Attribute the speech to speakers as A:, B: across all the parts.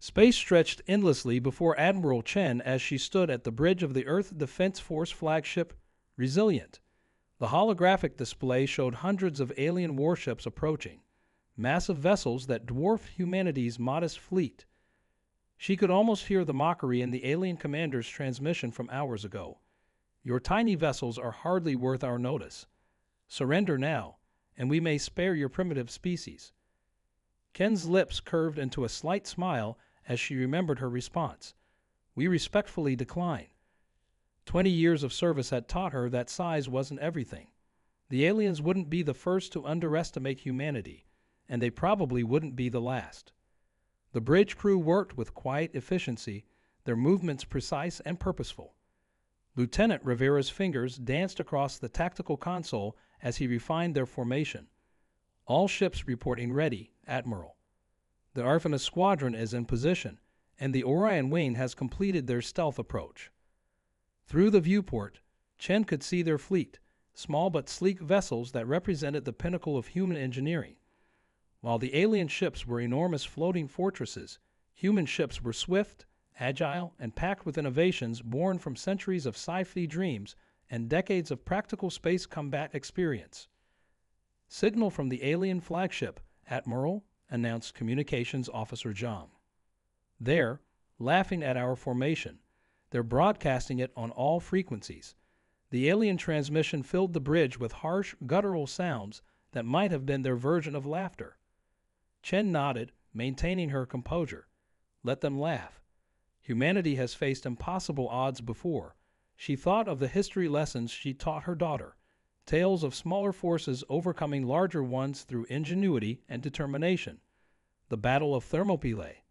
A: Space stretched endlessly before Admiral Chen as she stood at the bridge of the Earth Defense Force flagship, Resilient. The holographic display showed hundreds of alien warships approaching, massive vessels that dwarf humanity's modest fleet. She could almost hear the mockery in the alien commander's transmission from hours ago. "Your tiny vessels are hardly worth our notice. Surrender now, and we may spare your primitive species." Ken's lips curved into a slight smile as she remembered her response. "We respectfully decline." 20 years of service had taught her that size wasn't everything. The aliens wouldn't be the first to underestimate humanity, and they probably wouldn't be the last. The bridge crew worked with quiet efficiency, their movements precise and purposeful. Lieutenant Rivera's fingers danced across the tactical console as he refined their formation. "All ships reporting ready, Admiral. The Artemis squadron is in position, and the Orion wing has completed their stealth approach." Through the viewport, Chen could see their fleet, small but sleek vessels that represented the pinnacle of human engineering. While the alien ships were enormous floating fortresses, human ships were swift, agile, and packed with innovations born from centuries of sci-fi dreams and decades of practical space combat experience. "Signal from the alien flagship, Admiral," announced Communications Officer Zhang. "They're laughing at our formation. They're broadcasting it on all frequencies." The alien transmission filled the bridge with harsh, guttural sounds that might have been their version of laughter. Chen nodded, maintaining her composure. "Let them laugh. Humanity has faced impossible odds before." She thought of the history lessons she taught her daughter, tales of smaller forces overcoming larger ones through ingenuity and determination. The Battle of Thermopylae,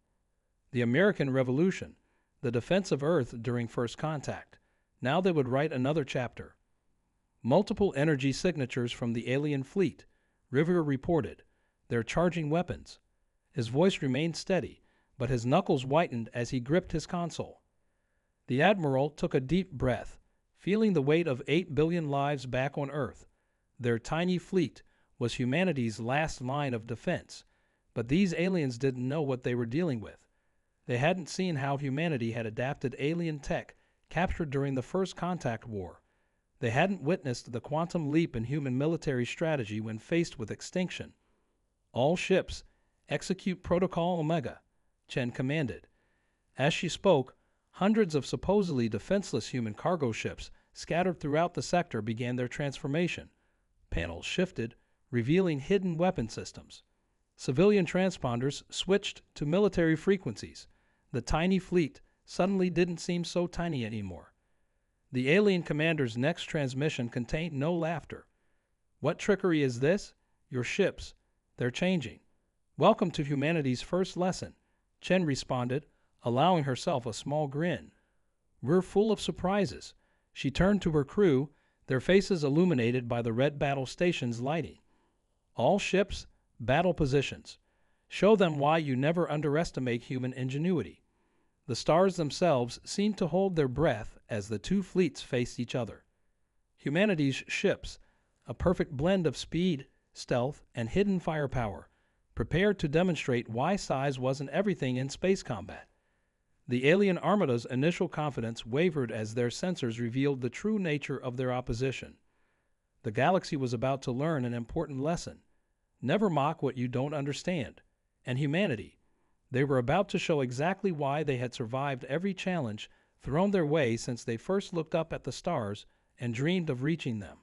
A: the American Revolution, the defense of Earth during first contact. Now they would write another chapter. "Multiple energy signatures from the alien fleet," Rivera reported. "They're charging weapons." His voice remained steady, but his knuckles whitened as he gripped his console. The Admiral took a deep breath, feeling the weight of 8 billion lives back on Earth. Their tiny fleet was humanity's last line of defense, but these aliens didn't know what they were dealing with. They hadn't seen how humanity had adapted alien tech captured during the First Contact War. They hadn't witnessed the quantum leap in human military strategy when faced with extinction. "All ships, execute Protocol Omega," Chen commanded. As she spoke, hundreds of supposedly defenseless human cargo ships scattered throughout the sector began their transformation. Panels shifted, revealing hidden weapon systems. Civilian transponders switched to military frequencies. The tiny fleet suddenly didn't seem so tiny anymore. The alien commander's next transmission contained no laughter. "What trickery is this? Your ships. They're changing." "Welcome to humanity's first lesson," Chen responded, allowing herself a small grin. "We're full of surprises." She turned to her crew, their faces illuminated by the red battle station's lighting. "All ships, battle positions. Show them why you never underestimate human ingenuity." The stars themselves seemed to hold their breath as the two fleets faced each other. Humanity's ships, a perfect blend of speed, stealth, and hidden firepower, prepared to demonstrate why size wasn't everything in space combat. The alien armada's initial confidence wavered as their sensors revealed the true nature of their opposition. The galaxy was about to learn an important lesson. Never mock what you don't understand. And humanity, they were about to show exactly why they had survived every challenge thrown their way since they first looked up at the stars and dreamed of reaching them.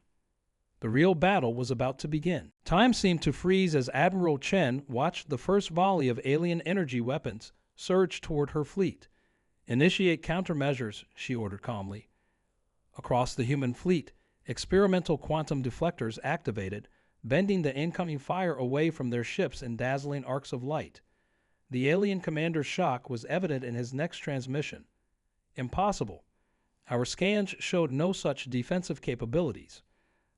A: The real battle was about to begin. Time seemed to freeze as Admiral Chen watched the first volley of alien energy weapons surge toward her fleet. "Initiate countermeasures," she ordered calmly. Across the human fleet, experimental quantum deflectors activated, bending the incoming fire away from their ships in dazzling arcs of light. The alien commander's shock was evident in his next transmission. "Impossible. Our scans showed no such defensive capabilities."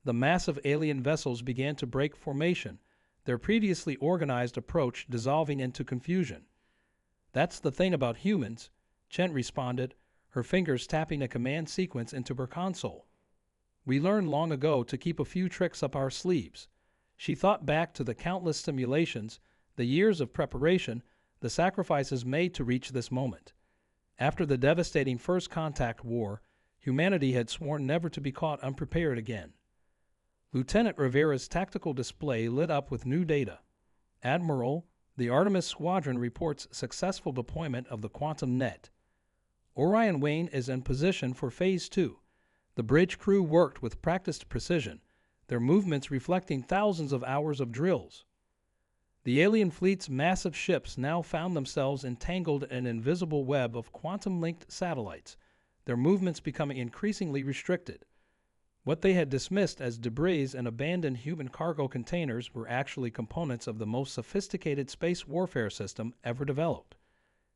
A: The massive alien vessels began to break formation, their previously organized approach dissolving into confusion. "That's the thing about humans," Chen responded, her fingers tapping a command sequence into her console. "We learned long ago to keep a few tricks up our sleeves." She thought back to the countless simulations, the years of preparation, the sacrifices made to reach this moment. After the devastating First Contact War, humanity had sworn never to be caught unprepared again. Lieutenant Rivera's tactical display lit up with new data. Admiral, the Artemis Squadron reports successful deployment of the quantum net. Orion Wayne is in position for Phase 2. The bridge crew worked with practiced precision, their movements reflecting thousands of hours of drills. The alien fleet's massive ships now found themselves entangled in an invisible web of quantum-linked satellites, their movements becoming increasingly restricted. What they had dismissed as debris and abandoned human cargo containers were actually components of the most sophisticated space warfare system ever developed.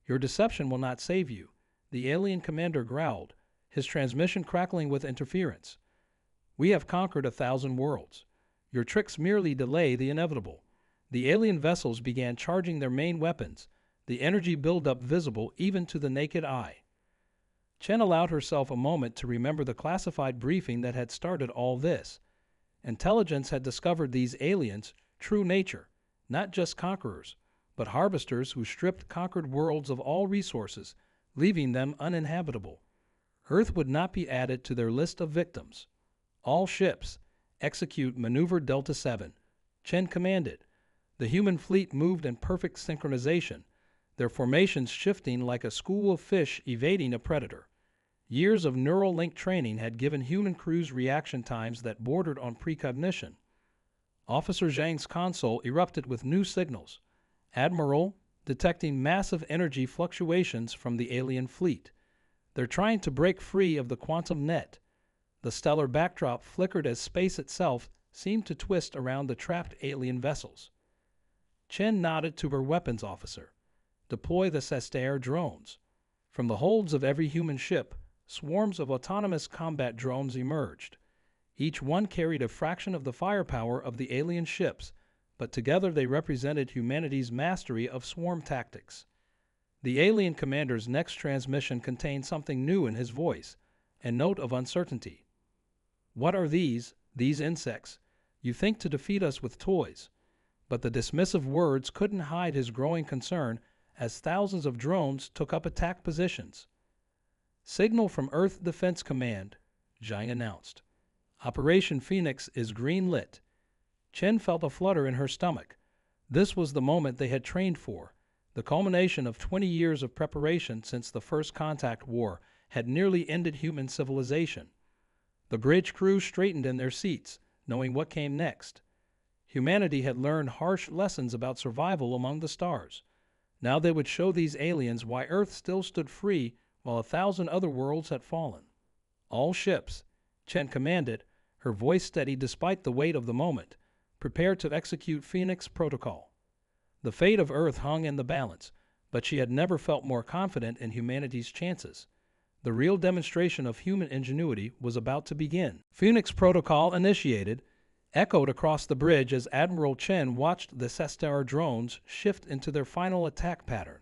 A: "Your deception will not save you," the alien commander growled, his transmission crackling with interference. "We have conquered 1,000 worlds. Your tricks merely delay the inevitable." The alien vessels began charging their main weapons, the energy buildup visible even to the naked eye. Chen allowed herself a moment to remember the classified briefing that had started all this. Intelligence had discovered these aliens' true nature, not just conquerors, but harvesters who stripped conquered worlds of all resources, leaving them uninhabitable. Earth would not be added to their list of victims. "All ships, execute Maneuver Delta 7. Chen commanded. The human fleet moved in perfect synchronization, their formations shifting like a school of fish evading a predator. Years of neural link training had given human crews reaction times that bordered on precognition. Officer Zhang's console erupted with new signals. "Admiral, detecting massive energy fluctuations from the alien fleet. They're trying to break free of the quantum net." The stellar backdrop flickered as space itself seemed to twist around the trapped alien vessels. Chen nodded to her weapons officer. "Deploy the Sestair drones." From the holds of every human ship, swarms of autonomous combat drones emerged. Each one carried a fraction of the firepower of the alien ships, but together they represented humanity's mastery of swarm tactics. The alien commander's next transmission contained something new in his voice, a note of uncertainty. "What are these insects? You think to defeat us with toys." But the dismissive words couldn't hide his growing concern as thousands of drones took up attack positions. "Signal from Earth Defense Command," Zhang announced. "Operation Phoenix is green-lit." Chen felt a flutter in her stomach. This was the moment they had trained for. The culmination of 20 years of preparation since the First Contact War had nearly ended human civilization. The bridge crew straightened in their seats, knowing what came next. Humanity had learned harsh lessons about survival among the stars. Now they would show these aliens why Earth still stood free while 1,000 other worlds had fallen. "All ships," Chen commanded, her voice steady despite the weight of the moment, "prepare to execute Phoenix Protocol." The fate of Earth hung in the balance, but she had never felt more confident in humanity's chances. The real demonstration of human ingenuity was about to begin. Phoenix Protocol initiated, echoed across the bridge as Admiral Chen watched the Sestair drones shift into their final attack pattern.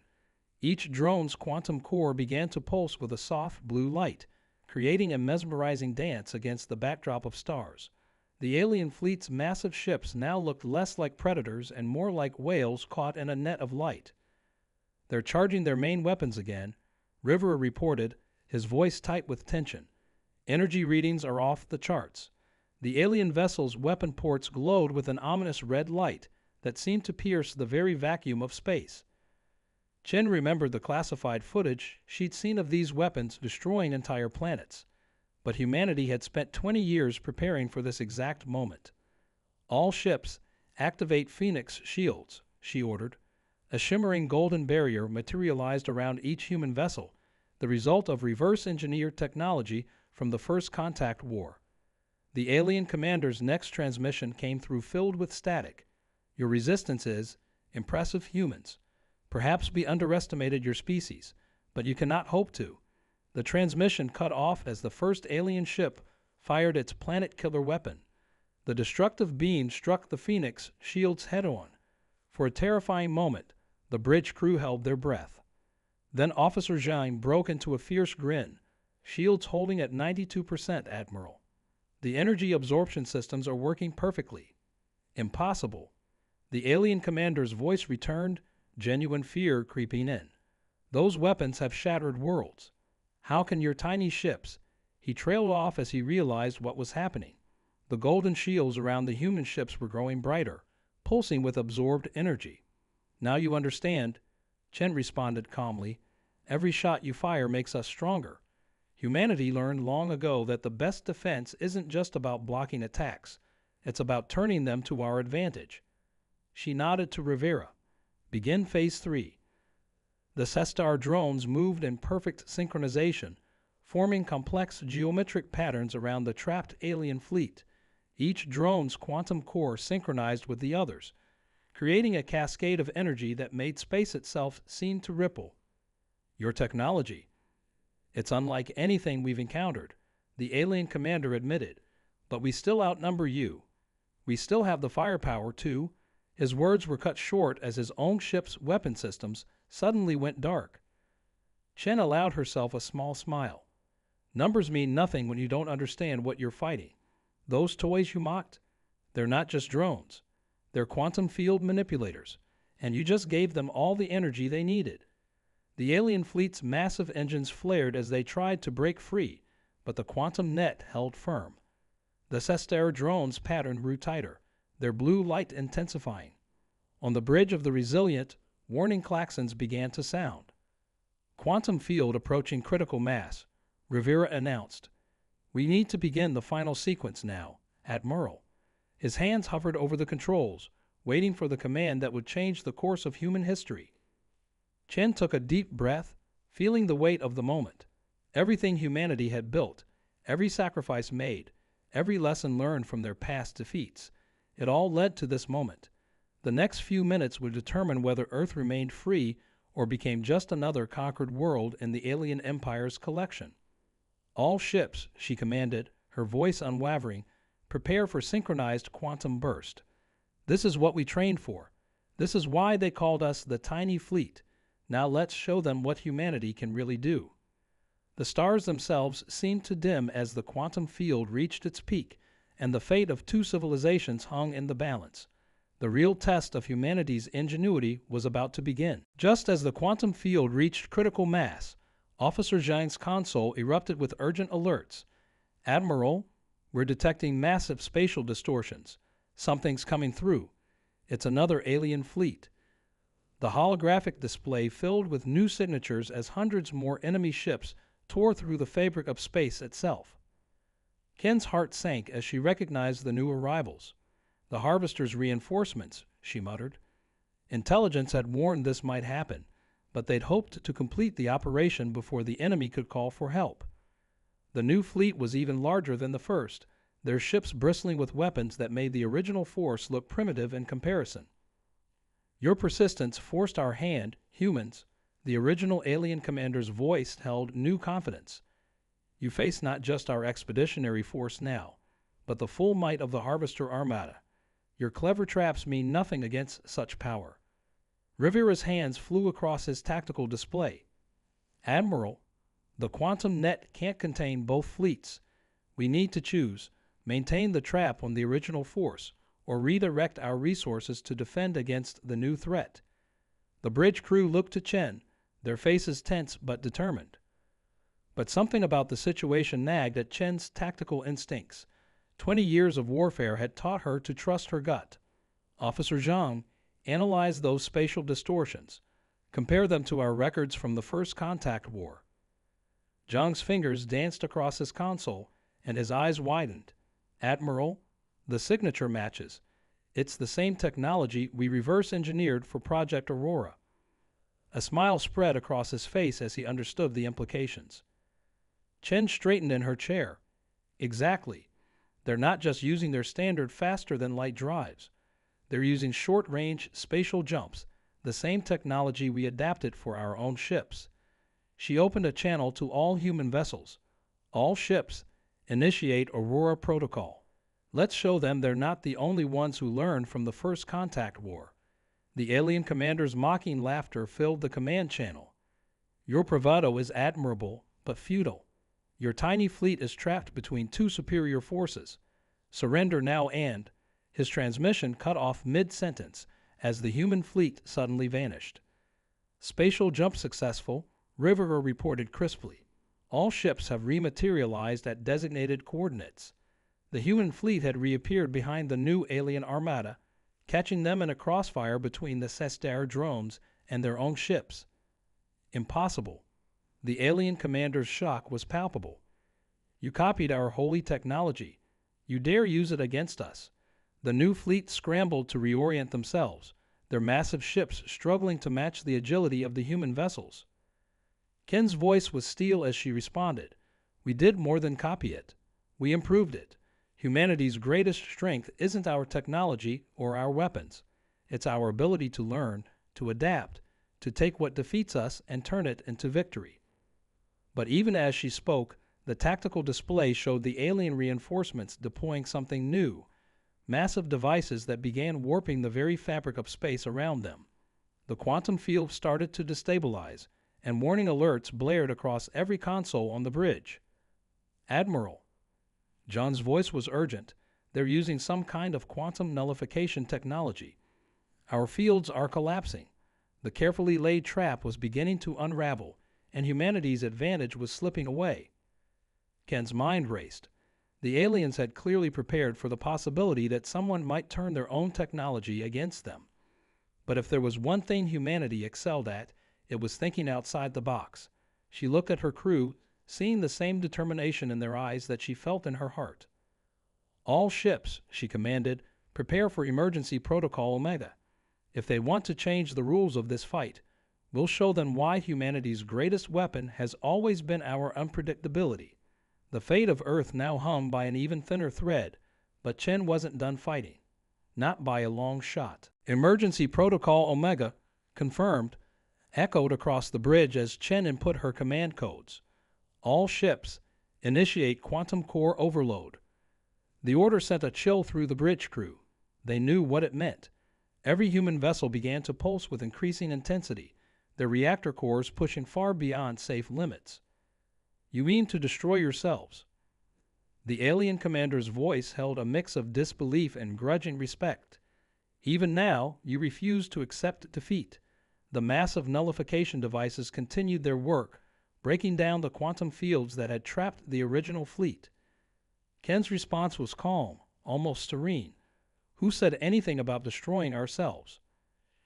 A: Each drone's quantum core began to pulse with a soft blue light, creating a mesmerizing dance against the backdrop of stars. The alien fleet's massive ships now looked less like predators and more like whales caught in a net of light. "They're charging their main weapons again," Rivera reported, his voice tight with tension. "Energy readings are off the charts." The alien vessel's weapon ports glowed with an ominous red light that seemed to pierce the very vacuum of space. Chen remembered the classified footage she'd seen of these weapons destroying entire planets. But humanity had spent 20 years preparing for this exact moment. "All ships, activate Phoenix shields," she ordered. A shimmering golden barrier materialized around each human vessel, the result of reverse-engineered technology from the First Contact War. The alien commander's next transmission came through filled with static. "Your resistance is impressive humans. Perhaps we underestimated your species, but you cannot hope to." The transmission cut off as the first alien ship fired its planet-killer weapon. The destructive beam struck the Phoenix shields head-on. For a terrifying moment, the bridge crew held their breath. Then Officer Zhang broke into a fierce grin. "Shields holding at 92%, Admiral. The energy absorption systems are working perfectly." "Impossible." The alien commander's voice returned, genuine fear creeping in. Those weapons have shattered worlds. How can your tiny ships? He trailed off as he realized what was happening. The golden shields around the human ships were growing brighter, pulsing with absorbed energy. Now you understand, Chen responded calmly. Every shot you fire makes us stronger. Humanity learned long ago that the best defense isn't just about blocking attacks. It's about turning them to our advantage. She nodded to Rivera. Begin Phase 3. The Cestar drones moved in perfect synchronization, forming complex geometric patterns around the trapped alien fleet. Each drone's quantum core synchronized with the others, creating a cascade of energy that made space itself seem to ripple. Your technology. It's unlike anything we've encountered, the alien commander admitted, but we still outnumber you. We still have the firepower, too. His words were cut short as his own ship's weapon systems suddenly went dark. Chen allowed herself a small smile. Numbers mean nothing when you don't understand what you're fighting. Those toys you mocked? They're not just drones. They're quantum field manipulators, and you just gave them all the energy they needed. The alien fleet's massive engines flared as they tried to break free, but the quantum net held firm. The Cestar drones' pattern grew tighter, their blue light intensifying. On the bridge of the Resilient, warning klaxons began to sound. Quantum field approaching critical mass, Rivera announced. We need to begin the final sequence now, Admiral. His hands hovered over the controls, waiting for the command that would change the course of human history. Chen took a deep breath, feeling the weight of the moment. Everything humanity had built, every sacrifice made, every lesson learned from their past defeats, it all led to this moment. The next few minutes would determine whether Earth remained free or became just another conquered world in the alien empire's collection. All ships, she commanded, her voice unwavering, prepare for synchronized quantum burst. This is what we trained for. This is why they called us the Tiny Fleet. Now let's show them what humanity can really do. The stars themselves seemed to dim as the quantum field reached its peak, and the fate of two civilizations hung in the balance. The real test of humanity's ingenuity was about to begin. Just as the quantum field reached critical mass, Officer Zhang's console erupted with urgent alerts. Admiral, we're detecting massive spatial distortions. Something's coming through. It's another alien fleet. The holographic display filled with new signatures as hundreds more enemy ships tore through the fabric of space itself. Ken's heart sank as she recognized the new arrivals. The Harvester's reinforcements, she muttered. Intelligence had warned this might happen, but they'd hoped to complete the operation before the enemy could call for help. The new fleet was even larger than the first, their ships bristling with weapons that made the original force look primitive in comparison. Your persistence forced our hand, humans. The original alien commander's voice held new confidence. You face not just our expeditionary force now, but the full might of the Harvester Armada. Your clever traps mean nothing against such power. Rivera's hands flew across his tactical display. Admiral, the quantum net can't contain both fleets. We need to choose, maintain the trap on the original force, or redirect our resources to defend against the new threat. The bridge crew looked to Chen, their faces tense but determined. But something about the situation nagged at Chen's tactical instincts. 20 years of warfare had taught her to trust her gut. Officer Zhang, analyze those spatial distortions. Compare them to our records from the first contact war. Zhang's fingers danced across his console, and his eyes widened. Admiral, the signature matches. It's the same technology we reverse-engineered for Project Aurora. A smile spread across his face as he understood the implications. Chen straightened in her chair. Exactly. They're not just using their standard faster-than-light drives. They're using short-range spatial jumps, the same technology we adapted for our own ships. She opened a channel to all human vessels. All ships, initiate Aurora Protocol. Let's show them they're not the only ones who learned from the first contact war. The alien commander's mocking laughter filled the command channel. Your bravado is admirable, but futile. Your tiny fleet is trapped between two superior forces. Surrender now and... His transmission cut off mid-sentence as the human fleet suddenly vanished. Spatial jump successful, River reported crisply. All ships have rematerialized at designated coordinates. The human fleet had reappeared behind the new alien armada, catching them in a crossfire between the Sestar drones and their own ships. Impossible. The alien commander's shock was palpable. You copied our holy technology. You dare use it against us. The new fleet scrambled to reorient themselves, their massive ships struggling to match the agility of the human vessels. Ken's voice was steel as she responded. We did more than copy it. We improved it. Humanity's greatest strength isn't our technology or our weapons. It's our ability to learn, to adapt, to take what defeats us and turn it into victory. But even as she spoke, the tactical display showed the alien reinforcements deploying something new, massive devices that began warping the very fabric of space around them. The quantum field started to destabilize, and warning alerts blared across every console on the bridge. Admiral. John's voice was urgent. They're using some kind of quantum nullification technology. Our fields are collapsing. The carefully laid trap was beginning to unravel, and humanity's advantage was slipping away. Ken's mind raced. The aliens had clearly prepared for the possibility that someone might turn their own technology against them. But if there was one thing humanity excelled at, it was thinking outside the box. She looked at her crew, seeing the same determination in their eyes that she felt in her heart. All ships, she commanded, prepare for emergency protocol Omega. If they want to change the rules of this fight, we'll show them why humanity's greatest weapon has always been our unpredictability. The fate of Earth now hung by an even thinner thread, but Chen wasn't done fighting. Not by a long shot. Emergency Protocol Omega, confirmed, echoed across the bridge as Chen input her command codes. All ships, initiate quantum core overload. The order sent a chill through the bridge crew. They knew what it meant. Every human vessel began to pulse with increasing intensity, their reactor cores pushing far beyond safe limits. You mean to destroy yourselves? The alien commander's voice held a mix of disbelief and grudging respect. Even now, you refuse to accept defeat. The massive nullification devices continued their work, breaking down the quantum fields that had trapped the original fleet. Ken's response was calm, almost serene. Who said anything about destroying ourselves?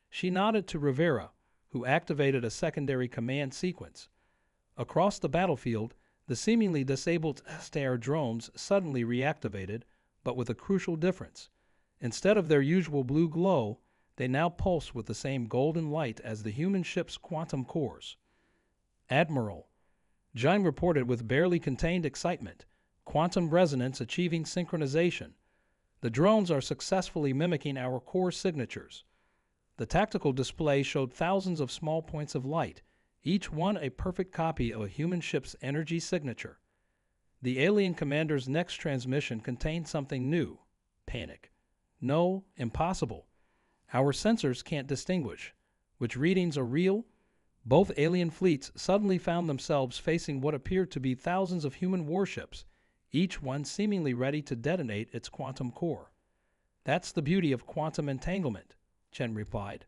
A: She nodded to Rivera, who activated a secondary command sequence. Across the battlefield, the seemingly disabled Star drones suddenly reactivated, but with a crucial difference. Instead of their usual blue glow, they now pulsed with the same golden light as the human ship's quantum cores. Admiral. Jine reported with barely contained excitement, quantum resonance achieving synchronization. The drones are successfully mimicking our core signatures. The tactical display showed thousands of small points of light, each one a perfect copy of a human ship's energy signature. The alien commander's next transmission contained something new. Panic. No, impossible. Our sensors can't distinguish. Which readings are real? Both alien fleets suddenly found themselves facing what appeared to be thousands of human warships, each one seemingly ready to detonate its quantum core. That's the beauty of quantum entanglement, Chen replied.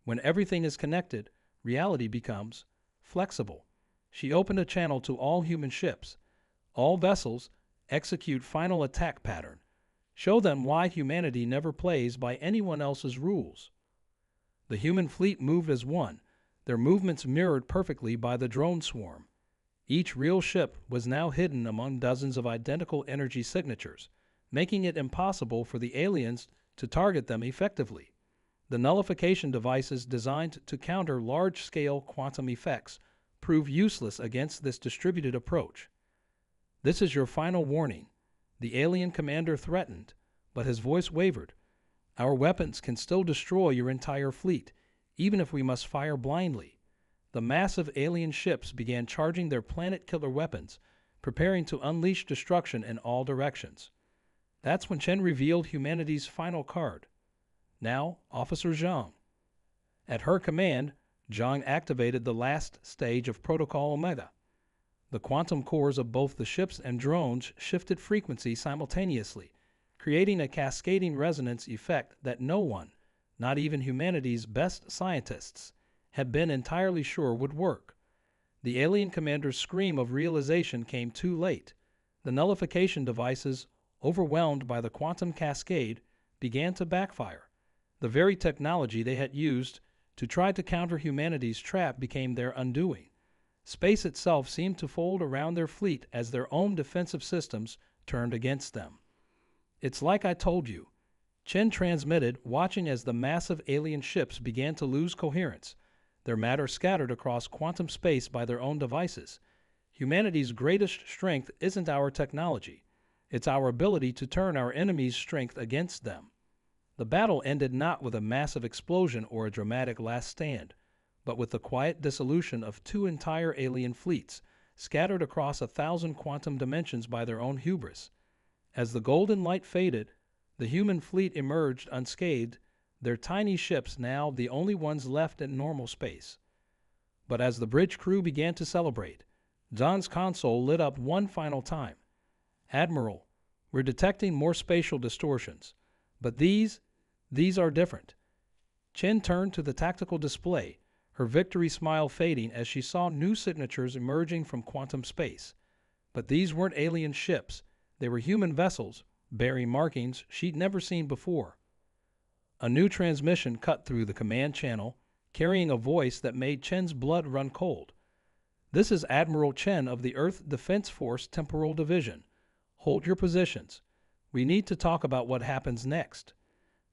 A: When everything is connected, reality becomes flexible. She opened a channel to all human ships. All vessels, execute final attack pattern. Show them why humanity never plays by anyone else's rules. The human fleet moved as one, their movements mirrored perfectly by the drone swarm. Each real ship was now hidden among dozens of identical energy signatures, making it impossible for the aliens to target them effectively. The nullification devices designed to counter large-scale quantum effects prove useless against this distributed approach. This is your final warning. The alien commander threatened, but his voice wavered. Our weapons can still destroy your entire fleet, even if we must fire blindly. The massive alien ships began charging their planet-killer weapons, preparing to unleash destruction in all directions. That's when Chen revealed humanity's final card. Now, Officer Zhang. At her command, Zhang activated the last stage of Protocol Omega. The quantum cores of both the ships and drones shifted frequency simultaneously, creating a cascading resonance effect that no one, not even humanity's best scientists, had been entirely sure would work. The alien commander's scream of realization came too late. The nullification devices, overwhelmed by the quantum cascade, began to backfire. The very technology they had used to try to counter humanity's trap became their undoing. Space itself seemed to fold around their fleet as their own defensive systems turned against them. "It's like I told you," Chen transmitted, watching as the massive alien ships began to lose coherence, their matter scattered across quantum space by their own devices. Humanity's greatest strength isn't our technology. It's our ability to turn our enemies' strength against them. The battle ended not with a massive explosion or a dramatic last stand, but with the quiet dissolution of two entire alien fleets, scattered across 1,000 quantum dimensions by their own hubris. As the golden light faded, the human fleet emerged unscathed, their tiny ships now the only ones left in normal space. But as the bridge crew began to celebrate, John's console lit up one final time. "Admiral, we're detecting more spatial distortions, but these are different." Chen turned to the tactical display, her victory smile fading as she saw new signatures emerging from quantum space. But these weren't alien ships. They were human vessels, bearing markings she'd never seen before. A new transmission cut through the command channel, carrying a voice that made Chen's blood run cold. "This is Admiral Chen of the Earth Defense Force Temporal Division. Hold your positions. We need to talk about what happens next."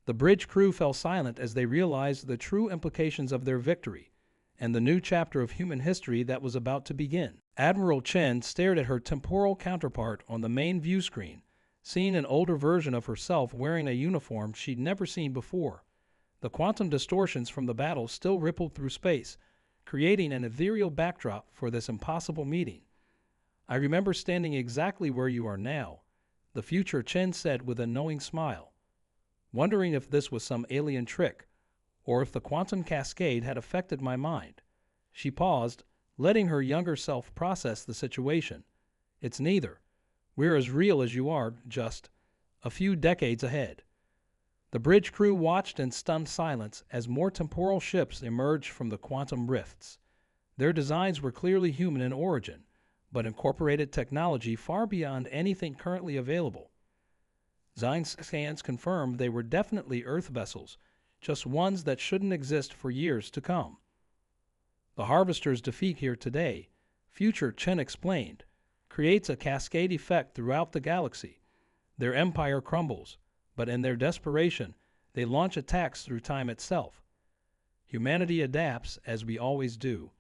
A: The bridge crew fell silent as they realized the true implications of their victory and the new chapter of human history that was about to begin. Admiral Chen stared at her temporal counterpart on the main view screen, seeing an older version of herself wearing a uniform she'd never seen before. The quantum distortions from the battle still rippled through space, creating an ethereal backdrop for this impossible meeting. "I remember standing exactly where you are now," the future Chen said with a knowing smile, wondering if this was some alien trick, or if the quantum cascade had affected my mind. She paused, letting her younger self process the situation. "It's neither. We're as real as you are, just a few decades ahead." The bridge crew watched in stunned silence as more temporal ships emerged from the quantum rifts. Their designs were clearly human in origin, but incorporated technology far beyond anything currently available. Zine's scans confirmed they were definitely Earth vessels, just ones that shouldn't exist for years to come. "The Harvester's defeat here today," future Chen explained, "creates a cascade effect throughout the galaxy. Their empire crumbles, but in their desperation, they launch attacks through time itself. Humanity adapts, as we always do.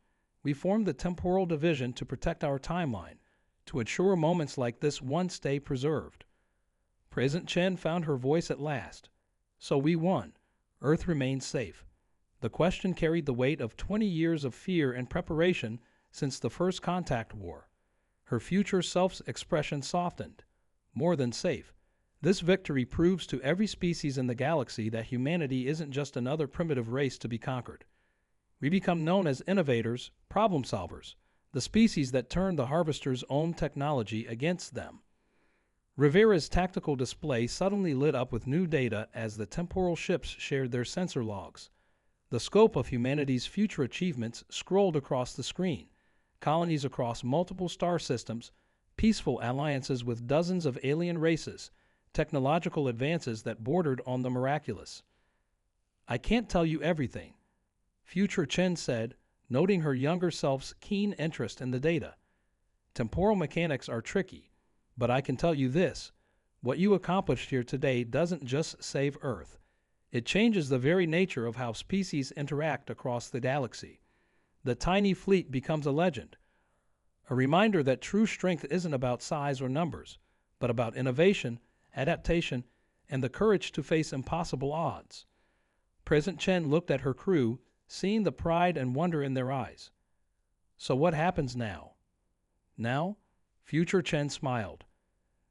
A: We formed the temporal division to protect our timeline, to ensure moments like this one stay preserved." President Chen found her voice at last. "So we won. Earth remains safe." The question carried the weight of 20 years of fear and preparation since the first contact war. Her future self's expression softened. "More than safe. This victory proves to every species in the galaxy that humanity isn't just another primitive race to be conquered. We become known as innovators, problem solvers, the species that turned the Harvester's own technology against them." Rivera's tactical display suddenly lit up with new data as the temporal ships shared their sensor logs. The scope of humanity's future achievements scrolled across the screen: colonies across multiple star systems, peaceful alliances with dozens of alien races, technological advances that bordered on the miraculous. "I can't tell you everything," future Chen said, noting her younger self's keen interest in the data. "Temporal mechanics are tricky. But I can tell you this: what you accomplished here today doesn't just save Earth. It changes the very nature of how species interact across the galaxy. The tiny fleet becomes a legend, a reminder that true strength isn't about size or numbers, but about innovation, adaptation, and the courage to face impossible odds." President Chen looked at her crew, seeing the pride and wonder in their eyes. "So what happens now?" "Now?" Future Chen smiled.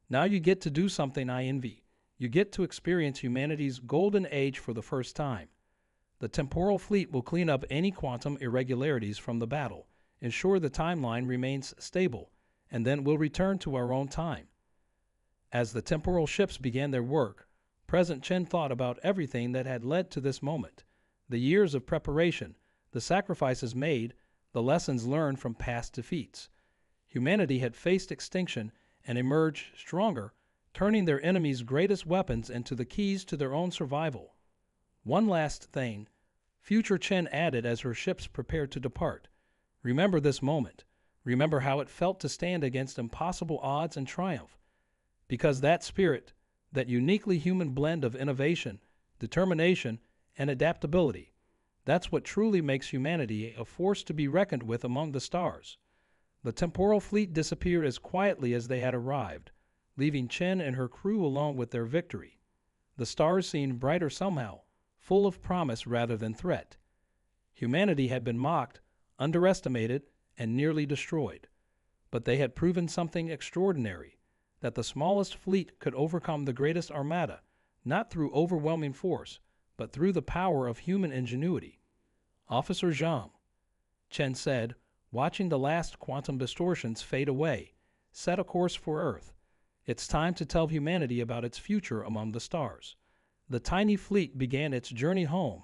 A: "Now you get to do something I envy. You get to experience humanity's golden age for the first time. The temporal fleet will clean up any quantum irregularities from the battle, ensure the timeline remains stable, and then we'll return to our own time." As the temporal ships began their work, President Chen thought about everything that had led to this moment: the years of preparation, the sacrifices made, the lessons learned from past defeats. Humanity had faced extinction and emerged stronger, turning their enemies' greatest weapons into the keys to their own survival. One last thing, future Chen added as her ships prepared to depart. Remember this moment. Remember how it felt to stand against impossible odds and triumph. Because that spirit, that uniquely human blend of innovation, determination, and adaptability, that's what truly makes humanity a force to be reckoned with among the stars. The temporal fleet disappeared as quietly as they had arrived, leaving Chen and her crew alone with their victory. The stars seemed brighter somehow, full of promise rather than threat. Humanity had been mocked, underestimated, and nearly destroyed. But they had proven something extraordinary, that the smallest fleet could overcome the greatest armada, not through overwhelming force, but through the power of human ingenuity. Officer Zhang, Chen said, watching the last quantum distortions fade away, set a course for Earth. It's time to tell humanity about its future among the stars. The tiny fleet began its journey home,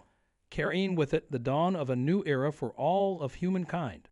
A: carrying with it the dawn of a new era for all of humankind.